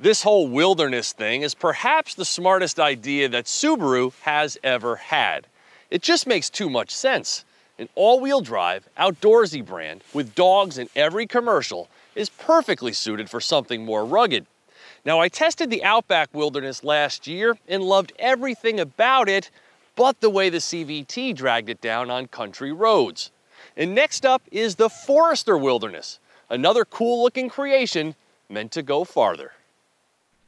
This whole wilderness thing is perhaps the smartest idea that Subaru has ever had. It just makes too much sense. An all-wheel drive, outdoorsy brand with dogs in every commercial is perfectly suited for something more rugged. Now, I tested the Outback Wilderness last year and loved everything about it but the way the CVT dragged it down on country roads. And next up is the Forester Wilderness, another cool-looking creation meant to go farther.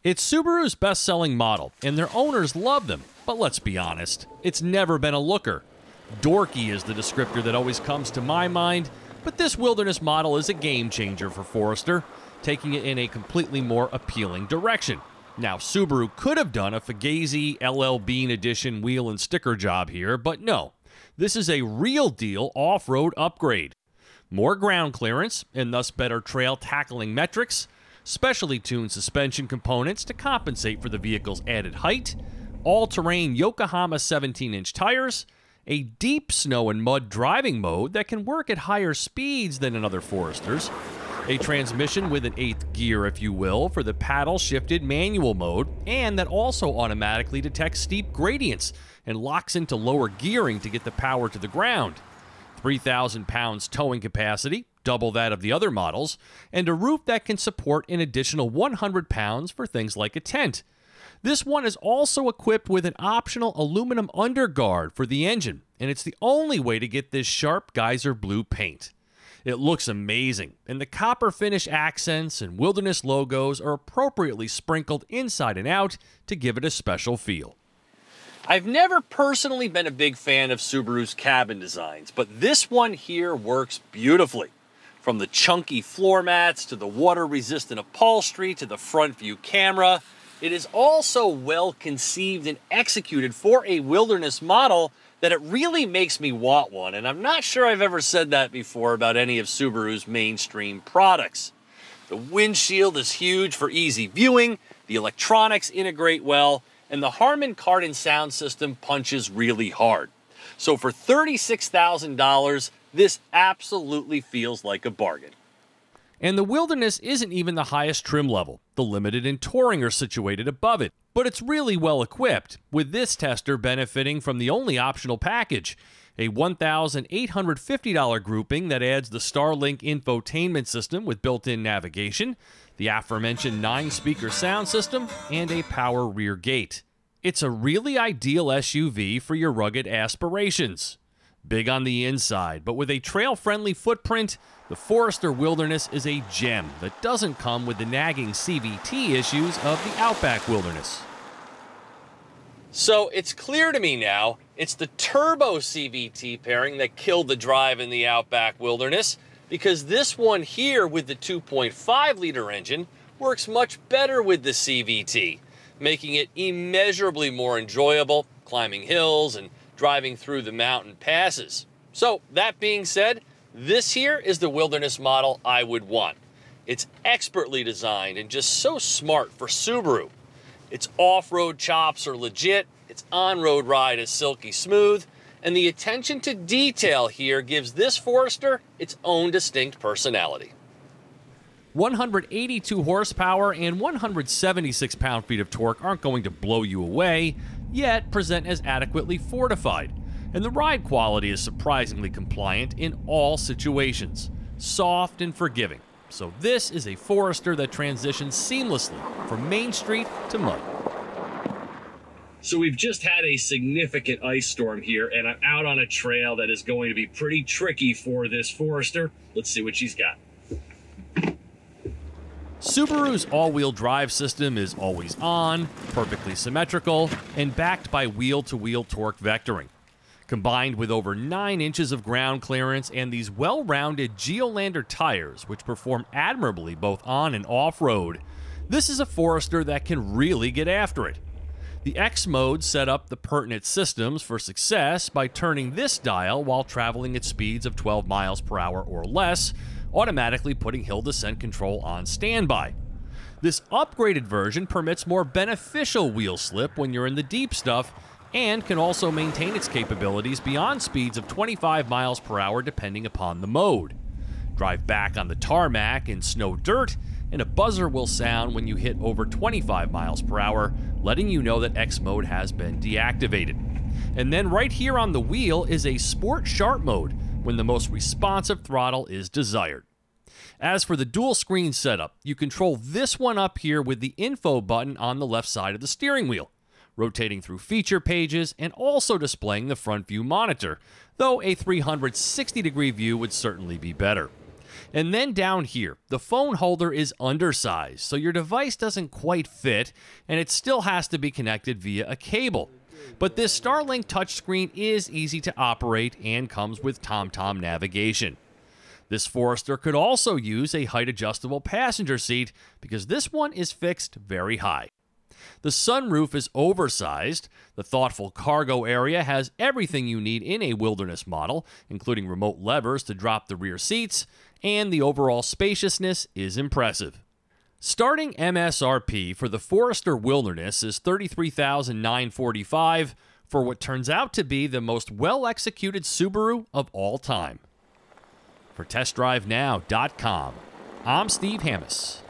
It's Subaru's best-selling model, and their owners love them. But let's be honest, it's never been a looker. Dorky is the descriptor that always comes to my mind, but this Wilderness model is a game-changer for Forester, taking it in a completely more appealing direction. Now, Subaru could have done a Fugazi LL Bean edition wheel and sticker job here, but no. This is a real-deal off-road upgrade. More ground clearance, and thus better trail tackling metrics, specially tuned suspension components to compensate for the vehicle's added height, all-terrain Yokohama 17-inch tires, a deep snow and mud driving mode that can work at higher speeds than in other Foresters, a transmission with an 8th gear, if you will, for the paddle-shifted manual mode, and that also automatically detects steep gradients and locks into lower gearing to get the power to the ground. 3,000 pounds towing capacity, double that of the other models, and a roof that can support an additional 100 pounds for things like a tent. This one is also equipped with an optional aluminum underguard for the engine, and it's the only way to get this sharp geyser blue paint. It looks amazing, and the copper finish accents and Wilderness logos are appropriately sprinkled inside and out to give it a special feel. I've never personally been a big fan of Subaru's cabin designs, but this one here works beautifully. From the chunky floor mats to the water-resistant upholstery to the front view camera, it is all so well conceived and executed for a Wilderness model that it really makes me want one, and I'm not sure I've ever said that before about any of Subaru's mainstream products. The windshield is huge for easy viewing, the electronics integrate well, and the Harman Kardon sound system punches really hard. So for $36,000, this absolutely feels like a bargain. And the Wilderness isn't even the highest trim level. The Limited and Touring are situated above it, but it's really well equipped, with this tester benefiting from the only optional package, a $1,850 grouping that adds the Starlink infotainment system with built-in navigation, the aforementioned 9-speaker sound system, and a power rear gate. It's a really ideal SUV for your rugged aspirations. Big on the inside, but with a trail-friendly footprint, the Forester Wilderness is a gem that doesn't come with the nagging CVT issues of the Outback Wilderness. So it's clear to me now, it's the turbo CVT pairing that killed the drive in the Outback Wilderness, because this one here with the 2.5-liter engine works much better with the CVT, making it immeasurably more enjoyable, climbing hills and driving through the mountain passes. So that being said, this here is the Wilderness model I would want. It's expertly designed and just so smart for Subaru. Its off-road chops are legit, its on-road ride is silky smooth, and the attention to detail here gives this Forester its own distinct personality. 182 horsepower and 176 pound-feet of torque aren't going to blow you away, yet present as adequately fortified. And the ride quality is surprisingly compliant in all situations, soft and forgiving. So this is a Forester that transitions seamlessly from Main Street to mud. So we've just had a significant ice storm here, and I'm out on a trail that is going to be pretty tricky for this Forester. Let's see what she's got. Subaru's all-wheel drive system is always on, perfectly symmetrical, and backed by wheel-to-wheel torque vectoring. Combined with over 9 inches of ground clearance and these well-rounded Geolander tires, which perform admirably both on and off-road, this is a Forester that can really get after it. The X mode set up the pertinent systems for success by turning this dial while traveling at speeds of 12 miles per hour or less, automatically putting hill descent control on standby. This upgraded version permits more beneficial wheel slip when you're in the deep stuff, and can also maintain its capabilities beyond speeds of 25 miles per hour depending upon the mode. Drive back on the tarmac in snow dirt, and a buzzer will sound when you hit over 25 miles per hour, letting you know that X mode has been deactivated. And then right here on the wheel is a Sport Sharp mode, when the most responsive throttle is desired. As for the dual screen setup, you control this one up here with the info button on the left side of the steering wheel, rotating through feature pages and also displaying the front view monitor, though a 360-degree view would certainly be better. And then down here, the phone holder is undersized, so your device doesn't quite fit, and it still has to be connected via a cable. But this Starlink touchscreen is easy to operate and comes with TomTom navigation. This Forester could also use a height-adjustable passenger seat because this one is fixed very high. The sunroof is oversized, the thoughtful cargo area has everything you need in a wilderness model, including remote levers to drop the rear seats, and the overall spaciousness is impressive. Starting MSRP for the Forester Wilderness is $33,945 for what turns out to be the most well-executed Subaru of all time. For TestDriveNow.com, I'm Steve Hammis.